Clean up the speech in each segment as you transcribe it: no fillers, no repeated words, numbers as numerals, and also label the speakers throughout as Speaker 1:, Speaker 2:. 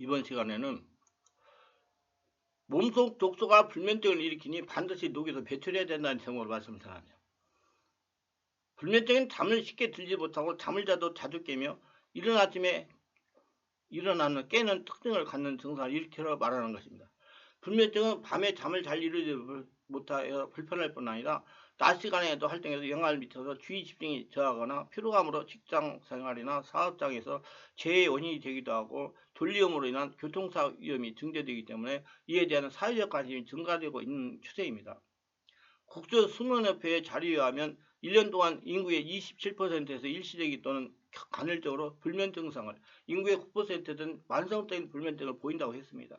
Speaker 1: 이번 시간에는 몸속 독소가 불면증을 일으키니 반드시 녹여서 배출해야 된다는 제목으로 말씀드립니다. 불면증은 잠을 쉽게 들지 못하고 잠을 자도 자주 깨며 이른 아침에 일어나는 깨는 특징을 갖는 증상을 일으키려 말하는 것입니다. 불면증은 밤에 잠을 잘 이루지 못하여 불편할 뿐 아니라 낮 시간에도 활동해서 영향을 미쳐서 주의 집중이 저하거나 피로감으로 직장 생활이나 사업장에서 재해 원인이 되기도 하고 졸리움으로 인한 교통사고 위험이 증대되기 때문에 이에 대한 사회적 관심이 증가되고 있는 추세입니다. 국제수면협회의 자료에 의하면 1년 동안 인구의 27%에서 일시적인 또는 간헐적으로 불면증 증상을, 인구의 9%는 만성적인 불면증을 보인다고 했습니다.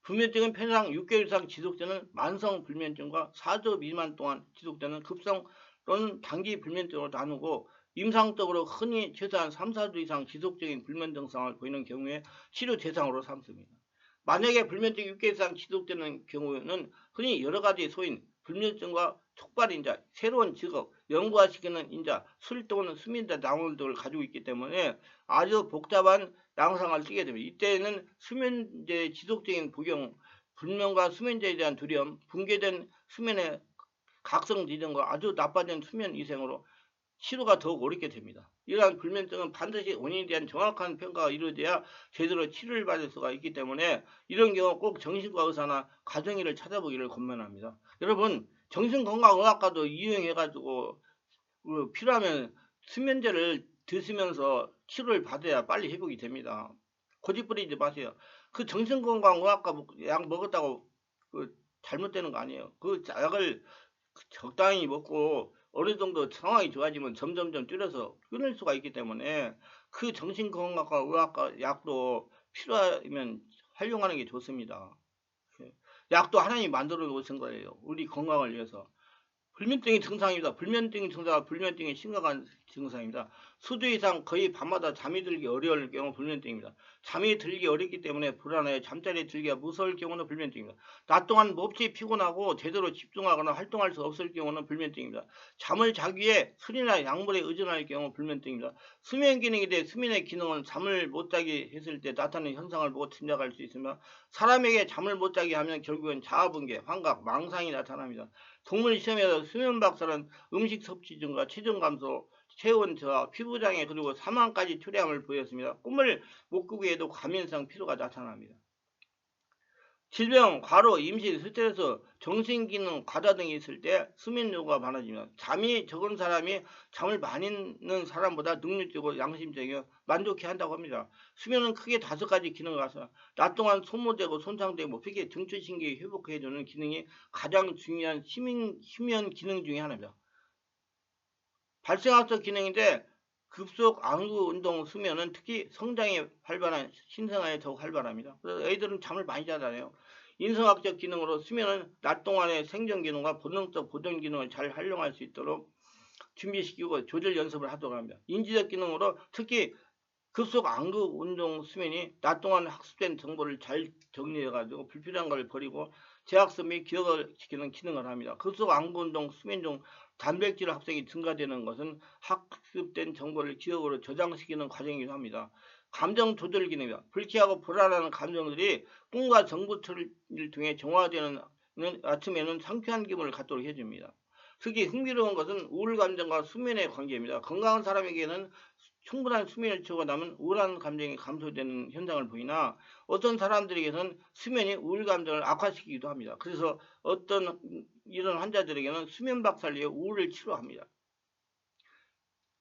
Speaker 1: 불면증은 편상 6개월 이상 지속되는 만성 불면증과 4주 미만 동안 지속되는 급성 또는 단기 불면증으로 나누고 임상적으로 흔히 최소한 3, 4주 이상 지속적인 불면증 증상을 보이는 경우에 치료 대상으로 삼습니다. 만약에 불면증이 6개월 이상 지속되는 경우에는 흔히 여러 가지 소인, 불면증과 촉발인자, 새로운 직업, 연구화시키는 인자, 술 또는 수면제 나물 등을 가지고 있기 때문에 아주 복잡한 양상을 띠게 됩니다. 이때에는 수면제의 지속적인 복용, 불면과 수면제에 대한 두려움, 붕괴된 수면의 각성 지정과 아주 나빠진 수면 위생으로 치료가 더욱 어렵게 됩니다. 이러한 불면증은 반드시 원인에 대한 정확한 평가가 이루어져야 제대로 치료를 받을 수가 있기 때문에 이런 경우 꼭 정신과 의사나 가정의를 찾아보기를 권면합니다. 여러분, 정신건강의학과도 이용해가지고 필요하면 수면제를 드시면서 치료를 받아야 빨리 회복이 됩니다. 고집 부리지 마세요. 그 정신건강의학과 약 먹었다고 잘못되는 거 아니에요. 그 약을 적당히 먹고 어느 정도 상황이 좋아지면 점점점 줄여서 끊을 수가 있기 때문에 그 정신건강과 의학과 약도 필요하면 활용하는 게 좋습니다. 약도 하나님이 만들어 놓으신 거예요. 우리 건강을 위해서. 불면증이 증상입니다. 불면증이 증상은 불면증이 심각한 증상입니다. 수주 이상 거의 밤마다 잠이 들기 어려울 경우 불면증입니다. 잠이 들기 어렵기 때문에 불안해 잠자리에 들기가 무서울 경우는 불면증입니다. 낮 동안 몹시 피곤하고 제대로 집중하거나 활동할 수 없을 경우는 불면증입니다. 잠을 자기 위해 술이나 약물에 의존할 경우 불면증입니다. 수면 기능에 대해 수면의 기능은 잠을 못 자게 했을 때 나타나는 현상을 보고 짐작할 수 있으며 사람에게 잠을 못 자게 하면 결국은 자아붕괴, 환각, 망상이 나타납니다. 동물 시험에서 수면 박사는 음식 섭취 증가, 체중 감소, 체온 저하, 피부장애 그리고 사망까지 초래함을 보였습니다. 꿈을 못 꾸게 해도 과민성 피로가 나타납니다. 질병, 과로, 임신, 스트레스, 정신기능 과다 등이 있을 때 수면 요구가 많아집니다. 잠이 적은 사람이 잠을 많이 있는 사람보다 능률적이고 양심적이고 만족해 한다고 합니다. 수면은 크게 5가지 기능을 갖습니다. 낮 동안 소모되고 손상되고 특히 중추신경이 회복해주는 기능이 가장 중요한 수면 기능 중에 하나입니다. 발생학적 기능인데 급속 안구 운동 수면은 특히 성장이 활발한 신생아에 더욱 활발합니다. 그래서 애들은 잠을 많이 자잖아요. 인성학적 기능으로 수면은 낮 동안의 생존 기능과 본능적 보존 기능을 잘 활용할 수 있도록 준비시키고 조절 연습을 하도록 합니다. 인지적 기능으로 특히 급속 안구 운동 수면이 낮 동안 학습된 정보를 잘 정리해가지고 불필요한 걸 버리고 재학습 및 기억을 지키는 기능을 합니다. 급속 안구 운동 수면 중 단백질 합성이 증가되는 것은 학습된 정보를 기억으로 저장시키는 과정이기도 합니다. 감정 조절 기능입니다. 불쾌하고 불안한 감정들이 꿈과 정보처리를 통해 정화되는 아침에는 상쾌한 기분을 갖도록 해줍니다. 특히 흥미로운 것은 우울 감정과 수면의 관계입니다. 건강한 사람에게는 충분한 수면을 취하고 나면 우울한 감정이 감소되는 현상을 보이나 어떤 사람들에게는 수면이 우울 감정을 악화시키기도 합니다. 그래서 어떤 이런 환자들에게는 수면 박살을 위해 우울을 치료합니다.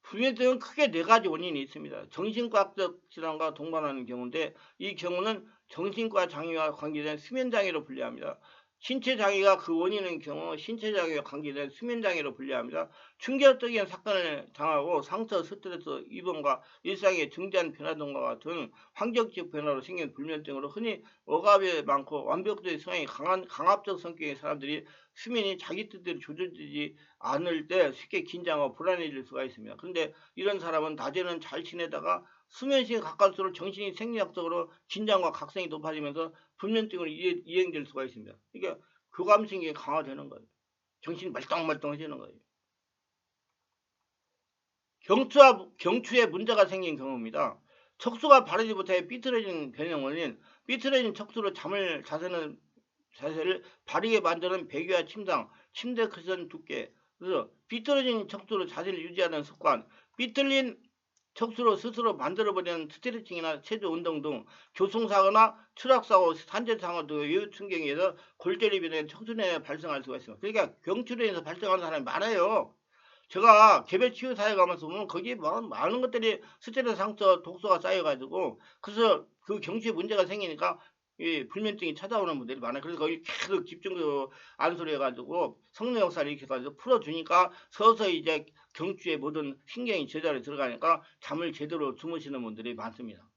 Speaker 1: 불면증은 크게 4가지 원인이 있습니다. 정신과학적 질환과 동반하는 경우인데 이 경우는 정신과 장애와 관계된 수면장애로 분류합니다. 신체장애가 그 원인인 경우 신체장애와 관계된 수면장애로 분류합니다. 충격적인 사건을 당하고 상처, 스트레스, 입원과 일상의 중대한 변화 등과 같은 환경적 변화로 생긴 불면증으로 흔히 억압이 많고 완벽주의 성향이 강한 강압적 성격의 사람들이 수면이 자기 뜻대로 조절되지 않을 때 쉽게 긴장하고 불안해질 수가 있습니다. 그런데 이런 사람은 낮에는 잘 지내다가 수면시간 가까울수록 정신이 생리학적으로 긴장과 각성이 높아지면서 불면증으로 이행될 수가 있습니다. 그러니까 교감신경이 강화되는 거예요. 정신이 말똥말똥해지는 거예요. 경추에 문제가 생긴 경우입니다. 척수가 바르지 못해 삐뚤어진 변형 원인, 삐뚤어진 척수로 잠을 자세를 바르게 만드는 베개와 침상, 침대 크션 두께. 그래서 삐뚤어진 척수로 자세를 유지하는 습관, 삐뚤린 척수로 스스로 만들어버리는 스트레칭이나 체조 운동 등 교통사고나 추락사고, 산재사고 등 이웃신경에 의해서 골절이 변해 척수내에 발생할 수가 있습니다. 그러니까 경추련에서 발생하는 사람이 많아요. 제가 개별 치유 사회 가면서 보면 거기에 많은 것들이 스트레스 상처 독소가 쌓여가지고 그래서 그 경추에 문제가 생기니까 이 불면증이 찾아오는 분들이 많아요. 그래서 거기 계속 집중 안소리 해가지고 성능 역사를 이렇게 해가지고 풀어주니까 서서히 이제 경추의 모든 신경이 제자리에 들어가니까 잠을 제대로 주무시는 분들이 많습니다.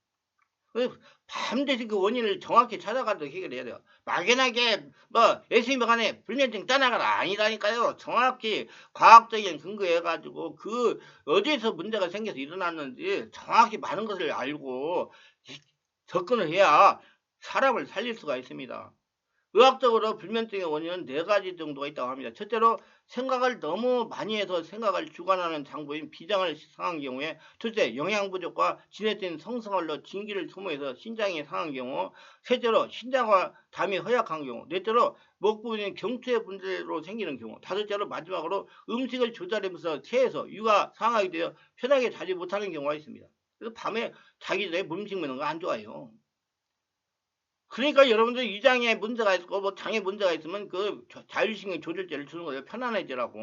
Speaker 1: 반드시 그 원인을 정확히 찾아가서 해결해야 돼요. 막연하게 뭐 열심히 간에 불면증 떠나가라 아니라니까요. 정확히 과학적인 근거해가지고 그 어디에서 문제가 생겨서 일어났는지 정확히 많은 것을 알고 접근을 해야 사람을 살릴 수가 있습니다. 의학적으로 불면증의 원인은 4가지 정도가 있다고 합니다. 첫째로 생각을 너무 많이 해서 생각을 주관하는 장부인 비장을 상한 경우에, 둘째 영양 부족과 진해진 성생활로 진기를 소모해서 신장이 상한 경우, 셋째로 신장과 담이 허약한 경우, 넷째로 목 부분인 경추의 문제로 생기는 경우, 다섯째로 마지막으로 음식을 조절하면서 체해서 유가 상하게 되어 편하게 자지 못하는 경우가 있습니다. 그래서 밤에 자기 전에 음식 먹는 거 안 좋아요. 그러니까 여러분들 위장에 문제가 있고 뭐 장에 문제가 있으면 그 자율신경 조절제를 주는 거예요. 편안해지라고.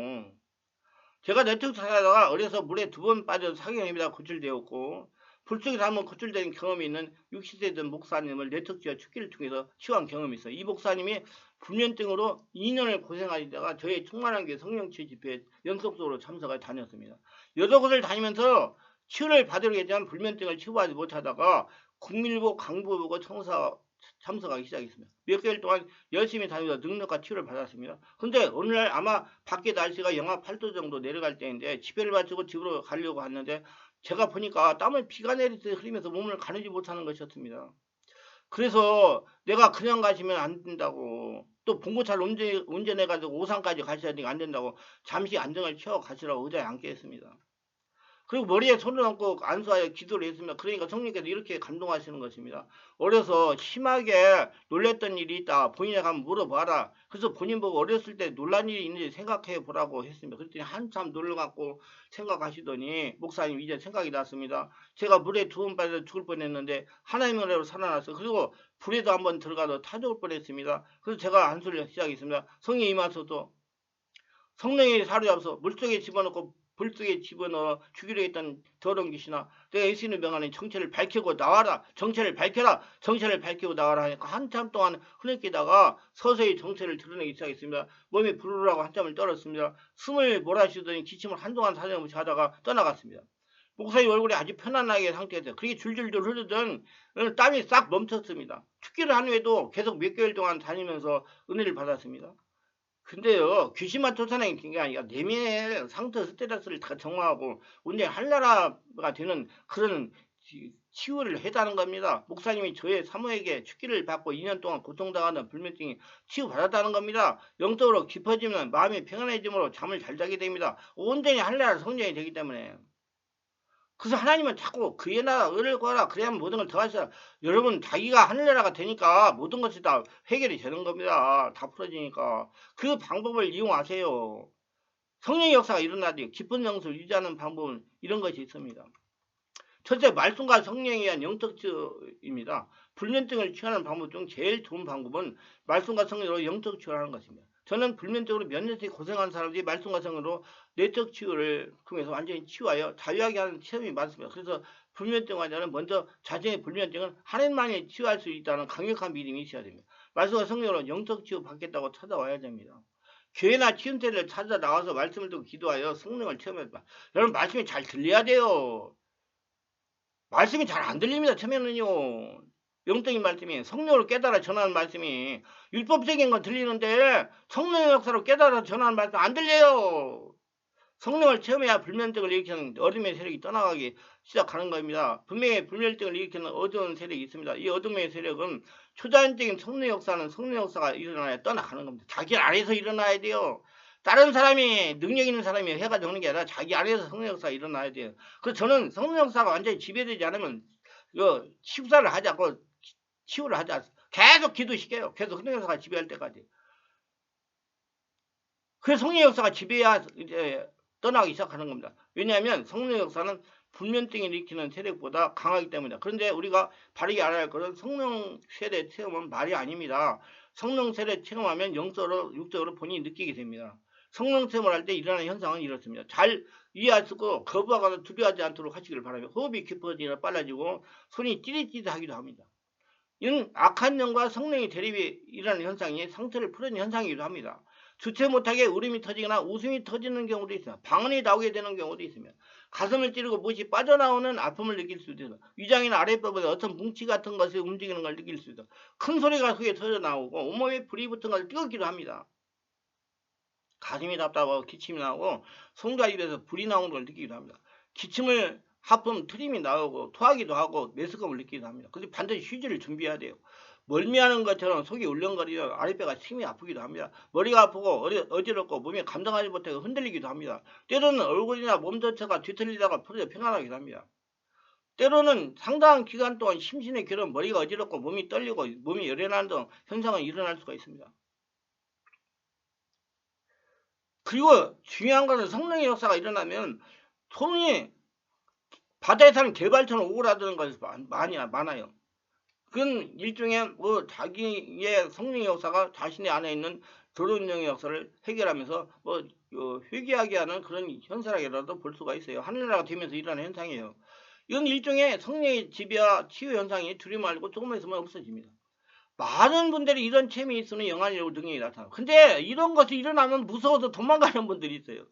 Speaker 1: 제가 네트워크 사다가 어려서 물에 2번 빠져서 사경염이다 구출되었고 불쑥이 한번 구출된 경험이 있는 60세 된 목사님을 네트워크와 축기를 통해서 치유한 경험이 있어요. 이 목사님이 불면증으로 2년을 고생하시다가 저희 충만한교회 성령치유 집회에 연속적으로 참석해 다녔습니다. 여러 곳을 다니면서 치유를 받으려고 했지만 불면증을 치유하지 못하다가 국민일보 강보보고 참석하기 시작했습니다. 몇 개월 동안 열심히 다니면서 능력과 치유를 받았습니다. 근데 어느 날 아마 밖에 날씨가 영하 8도 정도 내려갈 때인데 집회를 마치고 집으로 가려고 하는데 제가 보니까 땀을 비가 내리듯이 흘리면서 몸을 가누지 못하는 것이었습니다. 그래서 내가 그냥 가시면 안 된다고 또 봉고차를 운전해가지고 오산까지 가셔야 안 된다고 잠시 안정을 취하고 가시라고 의자에 앉게 했습니다. 그리고 머리에 손을 얹고 안수하여 기도를 했습니다. 그러니까 성령께서 이렇게 감동하시는 것입니다. 어려서 심하게 놀랬던 일이 있다. 본인에게 한번 물어봐라. 그래서 본인 보고 어렸을 때 놀란 일이 있는지 생각해 보라고 했습니다. 그랬더니 한참 놀라갖고 생각하시더니 목사님 이제 생각이 났습니다. 제가 물에 2번 빠져 죽을 뻔했는데 하나님의 은혜로 살아났어요. 그리고 불에도 한번 들어가서 타 죽을 뻔했습니다. 그래서 제가 안수를 시작했습니다. 성령이 임하소서 성령이 사로잡아서 물속에 집어넣고 불속에 집어넣어 죽이려 했던 더러운 귀신아 내가 예수님의 명하는 정체를 밝히고 나와라. 정체를 밝혀라. 정체를 밝히고 나와라 하니까 한참 동안 흐느끼다가 서서히 정체를 드러내기 시작했습니다. 몸이 부르르하고 한참을 떨었습니다. 숨을 몰아쉬더니 기침을 한동안 사정없이 하다가 떠나갔습니다. 목사님 얼굴이 아주 편안하게 상태였어요. 그렇게 줄줄줄 흐르던 땀이 싹 멈췄습니다. 축기를 한 후에도 계속 몇 개월 동안 다니면서 은혜를 받았습니다. 근데요, 귀신만 쫓아내는 게 아니라 내면의 상처 스트레스를 다 정화하고 온전히 한나라가 되는 그런 치유를 해다는 겁니다. 목사님이 저의 사모에게 축기를 받고 2년 동안 고통당하는 불면증이 치유받았다는 겁니다. 영적으로 깊어지면 마음이 평안해지므로 잠을 잘 자게 됩니다. 온전히 한나라 성령이 되기 때문에. 그래서 하나님은 자꾸 그의 나라 의를 구하라 그래야만 모든 걸 더하시라. 여러분 자기가 하늘나라가 되니까 모든 것이 다 해결이 되는 겁니다. 다 풀어지니까 그 방법을 이용하세요. 성령의 역사가 일어나지 깊은 영성을 유지하는 방법은 이런 것이 있습니다. 첫째 말씀과 성령에 의한 영적 치유입니다. 불면증을 치유하는 방법 중 제일 좋은 방법은 말씀과 성령으로 영적 치유를 하는 것입니다. 저는 불면증으로 몇 년씩 고생한 사람들이 말씀과 성령으로 내적 치유를 통해서 완전히 치유하여 자유하게 하는 체험이 많습니다. 그래서 불면증 환자는 먼저 자신의 불면증을 하나님만이 치유할 수 있다는 강력한 믿음이 있어야 됩니다. 말씀과 성령으로 영적 치유 받겠다고 찾아와야 됩니다. 교회나 치유센터를 찾아 나와서 말씀을 듣고 기도하여 성령을 체험해야 됩니다. 여러분 말씀이 잘 들려야 돼요. 말씀이 잘 안 들립니다. 처음에는요. 영적인 말씀이 성령을 깨달아 전하는 말씀이 율법적인 건 들리는데 성령의 역사로 깨달아 전하는 말씀 안 들려요. 성령을 체험해야 불면증을 일으키는 어둠의 세력이 떠나가기 시작하는 겁니다. 분명히 불면증을 일으키는 어두운 세력이 있습니다. 이 어둠의 세력은 초자연적인 성령 역사는 성령 역사가 일어나야 떠나가는 겁니다. 자기 안에서 일어나야 돼요. 다른 사람이 능력 있는 사람이 해가지고 오는 게 아니라 자기 안에서 성령 역사가 일어나야 돼요. 그래서 저는 성령 역사가 완전히 지배되지 않으면 치유사를 하자고 치유를 하자. 계속 기도시켜요. 계속 성령 역사가 지배할 때까지. 그 성령 역사가 지배해야 이제 떠나기 시작하는 겁니다. 왜냐하면 성령 역사는 불면증을 일으키는 세력보다 강하기 때문이다. 그런데 우리가 바르게 알아야 할 것은 성령 세례 체험은 말이 아닙니다. 성령 세례 체험하면 영적으로 육적으로 본인이 느끼게 됩니다. 성령 체험을 할 때 일어나는 현상은 이렇습니다. 잘 이해하시고 거부하거나 두려워하지 않도록 하시길 바라며 호흡이 깊어지거나 빨라지고 손이 찌릿찌릿하기도 합니다. 이는 악한 영과 성령의 대립이 일어나는 현상이 상처를 푸는 현상이기도 합니다. 주체 못하게 울음이 터지거나 웃음이 터지는 경우도 있습니다. 방언이 나오게 되는 경우도 있습니다. 가슴을 찌르고 무엇이 빠져나오는 아픔을 느낄 수도 있습니다. 위장이나 아랫부분에 어떤 뭉치 같은 것이 움직이는 걸 느낄 수도 있습니다. 큰 소리가 속에 터져나오고 온몸에 불이 붙은 것을 뜨겁기도 합니다. 가슴이 답답하고 기침이 나오고 손과 입에서 불이 나오는 걸 느끼기도 합니다. 기침을 하품 트림이 나오고 토하기도 하고 메스꺼움을 느끼기도 합니다. 그런데 반드시 휴지를 준비해야 돼요. 멀미하는 것처럼 속이 울렁거리며 아랫배가 심히 아프기도 합니다. 머리가 아프고 어지럽고 몸이 감당하지 못하고 흔들리기도 합니다. 때로는 얼굴이나 몸 전체가 뒤틀리다가 풀어져 평안하기도 합니다. 때로는 상당한 기간 동안 심신의 결혼, 머리가 어지럽고 몸이 떨리고 몸이 열해나는 등 현상은 일어날 수가 있습니다. 그리고 중요한 것은 성령의 역사가 일어나면 손이 바다에 사는 개발처럼 오그라드는 것이 많아요. 그건 일종의 자기의 성령의 역사가 자신의 안에 있는 도론령의 역사를 해결하면서 회개하게 하는 그런 현상이라도 볼 수가 있어요. 하늘나라가 되면서 일어나는 현상이에요. 이건 일종의 성령의 지배와 치유 현상이 두려움 말고 조금만 있으면 없어집니다. 많은 분들이 이런 체험이 있으면 영안이라고 능력이 나타나요. 근데 이런 것이 일어나면 무서워서 도망가는 분들이 있어요.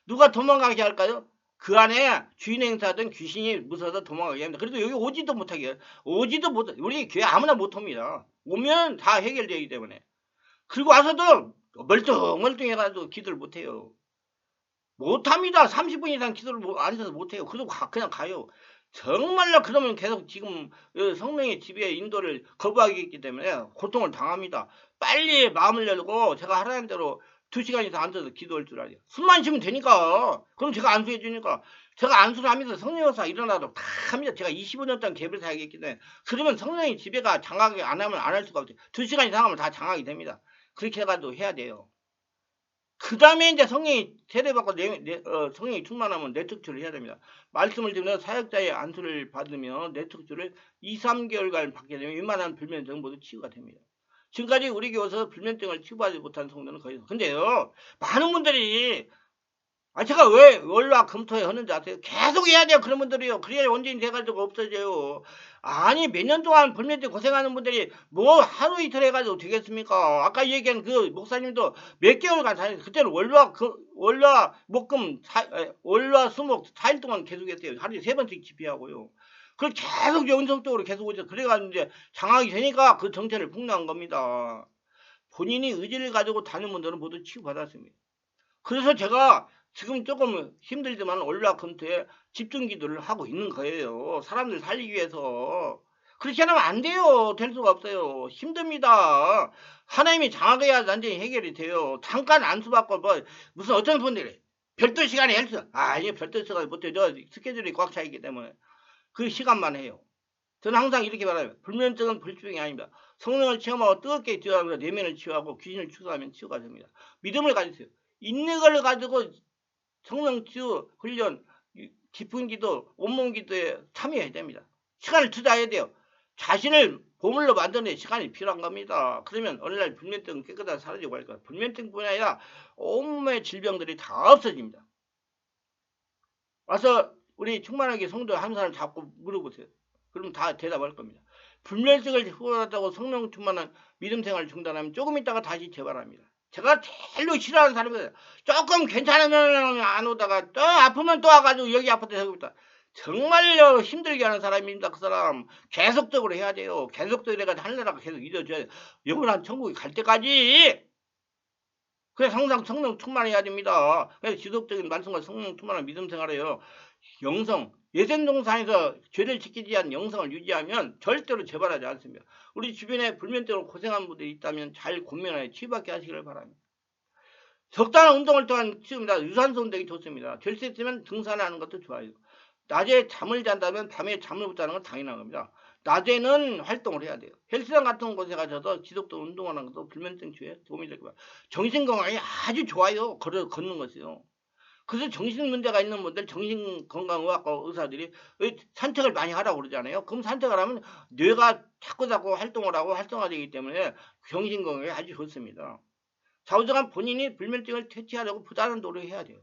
Speaker 1: 누가 도망가게 할까요? 그 안에 주인 행사든 귀신이 무서워서 도망가게 합니다. 그래도 여기 오지도 못하게 해요. 오지도 못, 우리 교회 아무나 못 옵니다. 오면 다 해결되기 때문에. 그리고 와서도 멀뚱해가지고 기도를 못해요. 못합니다. 30분 이상 기도를 앉아서 못해요. 그리고 그냥 가요. 정말로 그러면 계속 지금 성령의 지배의 인도를 거부하기 있기 때문에 고통을 당합니다. 빨리 마음을 열고 제가 하라는 대로 2시간 이상 앉아서 기도할 줄 알아요. 숨만 쉬면 되니까. 그럼 제가 안수해 주니까. 제가 안수를 하면서 성령 역사 일어나도록 다 합니다. 제가 25년 동안 개별 사역했기 때문에. 그러면 성령의 지배가 장악이 안 하면 안 할 수가 없어요. 2시간 이상 하면 다 장악이 됩니다. 그렇게 해가지고 해야 돼요. 그 다음에 이제 성령이 세례받고 성령이 충만하면 내특주를 해야 됩니다. 말씀을 드리면 사역자의 안수를 받으면 내특주를 2, 3개월간 받게 되면 웬만한 불면증 모두 치유가 됩니다. 지금까지 우리 교회에서 불면증을 치유하지 못한 성도는 거의 근데요 많은 분들이 제가 왜 월화 금토에 하는지 아세요? 계속 해야 돼요. 그런 분들이요. 그래야 원진이 돼가지고 없어져요. 아니 몇 년 동안 불면증 고생하는 분들이 뭐 하루 이틀 해가지고 되겠습니까? 아까 얘기한 그 목사님도 몇 개월간 다녔어요. 그때는 월화 목금 월화 수목 4일 동안 계속 했어요. 하루에 3번씩 집회하고요. 그걸 계속 연속적으로 계속 오죠. 그래가지고 이제 장악이 되니까 그 정체를 폭로한 겁니다. 본인이 의지를 가지고 다니는 분들은 모두 치유받았습니다. 그래서 제가 지금 조금 힘들지만 월화금토에 집중 기도를 하고 있는 거예요. 사람들 살리기 위해서. 그렇게 하면 안 돼요. 될 수가 없어요. 힘듭니다. 하나님이 장악해야 완전히 해결이 돼요. 잠깐 안수받고 무슨 어떤 분들이 별도 시간에 헬스 아니 별도 시간에 못해요. 저 스케줄이 꽉 차 있기 때문에 그 시간만 해요. 저는 항상 이렇게 말해요. 불면증은 불치병이 아닙니다. 성령을 체험하고 뜨겁게 기도하면서 내면을 치유하고 귀신을 추수하면 치유가 됩니다. 믿음을 가지세요. 있는 걸 가지고 성령 치유 훈련 깊은 기도 온몸 기도에 참여해야 됩니다. 시간을 투자해야 돼요. 자신을 보물로 만드는 시간이 필요한 겁니다. 그러면 어느 날 불면증은 깨끗하게 사라지고 할 거예요. 불면증뿐 아니라 온몸의 질병들이 다 없어집니다. 와서 우리 충만하게 성도 한 사람 잡고 물어보세요. 그럼 다 대답할 겁니다. 불면증을 후원하다고 성령 충만한 믿음 생활을 중단하면 조금 있다가 다시 재발합니다. 제가 제일로 싫어하는 사람이에요. 조금 괜찮으면 안 오다가 또 아프면 또 와가지고 여기 아파서 여기 있다. 정말로 힘들게 하는 사람입니다. 그 사람 계속적으로 해야 돼요. 계속적으로 해가지고 하늘나라가 계속 이루어져야 돼요. 영원한 천국에 갈 때까지. 그래서 항상 성령 충만해야 됩니다. 그래서 지속적인 말씀과 성령 충만한 믿음 생활이에요. 영성, 예생동산에서 죄를 지키지 않은 영성을 유지하면 절대로 재발하지 않습니다. 우리 주변에 불면증으로 고생하는 분들이 있다면 잘 고민하여 치유받게 하시기를 바랍니다. 적당한 운동을 통한 치유입니다. 유산소 운동이 좋습니다. 될 수 있으면 등산하는 것도 좋아요. 낮에 잠을 잔다면 밤에 잠을 못 자는 건 당연한 겁니다. 낮에는 활동을 해야 돼요. 헬스장 같은 곳에 가셔서 지속적으로 운동하는 것도 불면증 치유에 도움이 될 겁니다. 정신건강이 아주 좋아요. 걷는 것이요. 그래서 정신 문제가 있는 분들 정신건강의학과 의사들이 산책을 많이 하라고 그러잖아요. 그럼 산책을 하면 뇌가 자꾸 활동을 하고 활성화되기 때문에 정신건강에 아주 좋습니다. 좌우지간 본인이 불면증을 퇴치하려고 부단한 노력을 해야 돼요.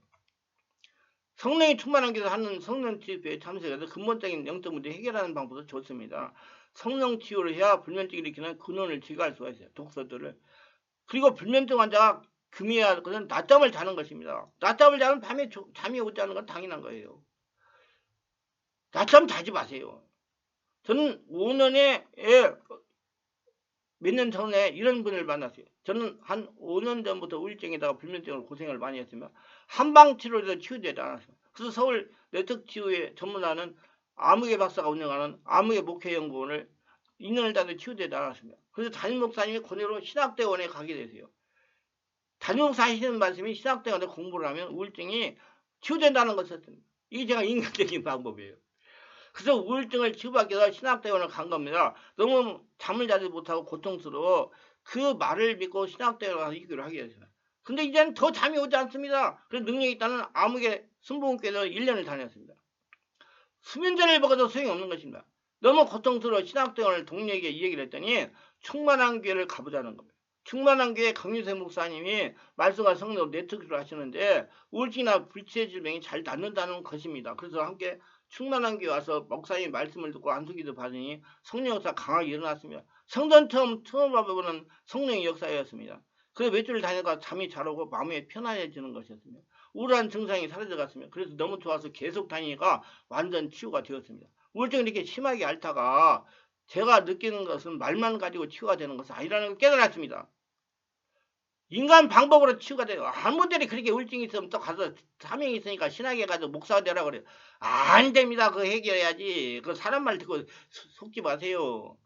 Speaker 1: 성령이 충만한 곳에서 하는 성령 치유에 참석해서 근본적인 영적 문제 해결하는 방법도 좋습니다. 성령 치유를 해야 불면증을 일으키는 근원을 제거할 수가 있어요. 독소들을. 그리고 불면증 환자가 금해야 할 것은 낮잠을 자는 것입니다. 낮잠을 자면 밤에 잠이 오지 않는 건 당연한 거예요. 낮잠 자지 마세요. 저는 5년에 몇 년 전에 이런 분을 만났어요. 저는 한 5년 전부터 우울증에다가 불면증으로 고생을 많이 했으며 한방 치료에서 치유되지 않았어요. 그래서 서울 내특치유에 전문하는 아무개 박사가 운영하는 아무개 목회연구원을 2년을 다녀 치유되지 않았습니다. 그래서 담임 목사님이 권유로 신학대원에 가게 되세요. 담임 목사 하시는 말씀이 신학대원에 공부를 하면 우울증이 치유된다는 것이었습니다. 이게 제가 인간적인 방법이에요. 그래서 우울증을 치유받기 위해서 신학대원을 간 겁니다. 너무 잠을 자지 못하고 고통스러워 그 말을 믿고 신학대원을 가서 입교를 하게 됐어요. 근데 이제는 더 잠이 오지 않습니다. 그래서 능력이 있다는 아무개 순복음교회에서 1년을 다녔습니다. 수면제를 먹어도 소용이 없는 것입니다. 너무 고통스러워 신학대원을 동료에게 이 얘기를 했더니 충만한 교회를 가보자는 겁니다. 충만한 교회 강유세 목사님이 말씀과 성령으로 네트워크를 하시는데 우울증이나 불치의 질병이 잘 낫는다는 것입니다. 그래서 함께 충만한 교회 와서 목사님 말씀을 듣고 안수기도 받으니 성령 역사 강하게 일어났습니다. 성전 처음 와보는 성령의 역사였습니다. 그래서 몇 주를 다니다가 잠이 잘 오고 마음이 편안해지는 것이었습니다. 우울한 증상이 사라져갔습니다. 그래서 너무 좋아서 계속 다니니까 완전 치유가 되었습니다. 우울증이 이렇게 심하게 앓다가 제가 느끼는 것은 말만 가지고 치유가 되는 것은 아니라는 걸 깨달았습니다. 인간 방법으로 치유가 돼요. 아무들이 그렇게 우울증이 있으면 또 가서 사명이 있으니까 신학에 가서 목사가 되라고 그래요. 안 됩니다. 그거 해결해야지. 그 사람 말 듣고 속지 마세요.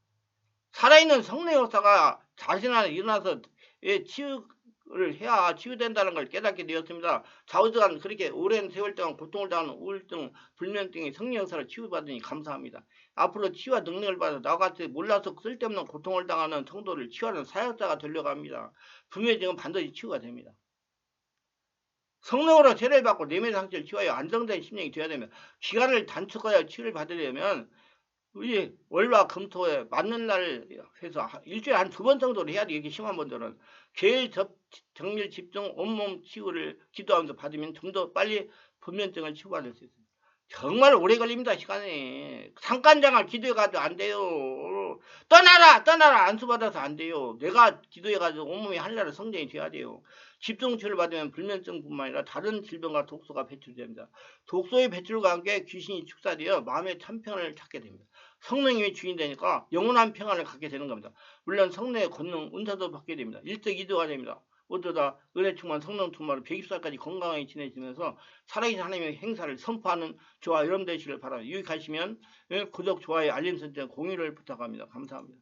Speaker 1: 살아있는 성령 역사가 자신 안에 일어나서 치유를 해야 치유된다는 걸 깨닫게 되었습니다. 좌우지간 그렇게 오랜 세월 동안 고통을 당하는 우울증, 불면증이 성령 역사를 치유받으니 감사합니다. 앞으로 치유와 능력을 받아 나같이 몰라서 쓸데없는 고통을 당하는 성도를 치유하는 사역자가 되려고 합니다. 불면증은 반드시 치유가 됩니다. 성령으로 세례를 받고 내면 상처를 치유하여 안정된 심령이 되어야 되며 기간을 단축하여 치유를 받으려면 우리 월화 금토에 맞는 날 해서 일주일에 한 2번 정도를 해야 돼. 이렇게 심한 분들은 계일 정밀 집중 온몸 치유를 기도하면서 받으면 좀 더 빨리 불면증을 치유받을 수 있습니다. 정말 오래 걸립니다. 시간이. 상간장을 기도해가지고 안 돼요. 떠나라 안수받아서 안 돼요. 내가 기도해가지고 온몸이 한나라 성전이 돼야 돼요. 집중치유를 받으면 불면증뿐만 아니라 다른 질병과 독소가 배출됩니다. 독소의 배출과 함께 귀신이 축사되어 마음의 참평을 찾게 됩니다. 성령님이 주인 되니까 영원한 평안을 갖게 되는 겁니다. 물론 성령의 권능, 은사도 받게 됩니다. 일석이조가 됩니다. 모두다 은혜 충만 성령 충만으로 120살까지 건강하게 지내시면서 살아계신 하나님의 행사를 선포하는 저와 여러분 되시길 바랍니다. 유익하시면 구독, 좋아요, 알림 설정, 공유를 부탁합니다. 감사합니다.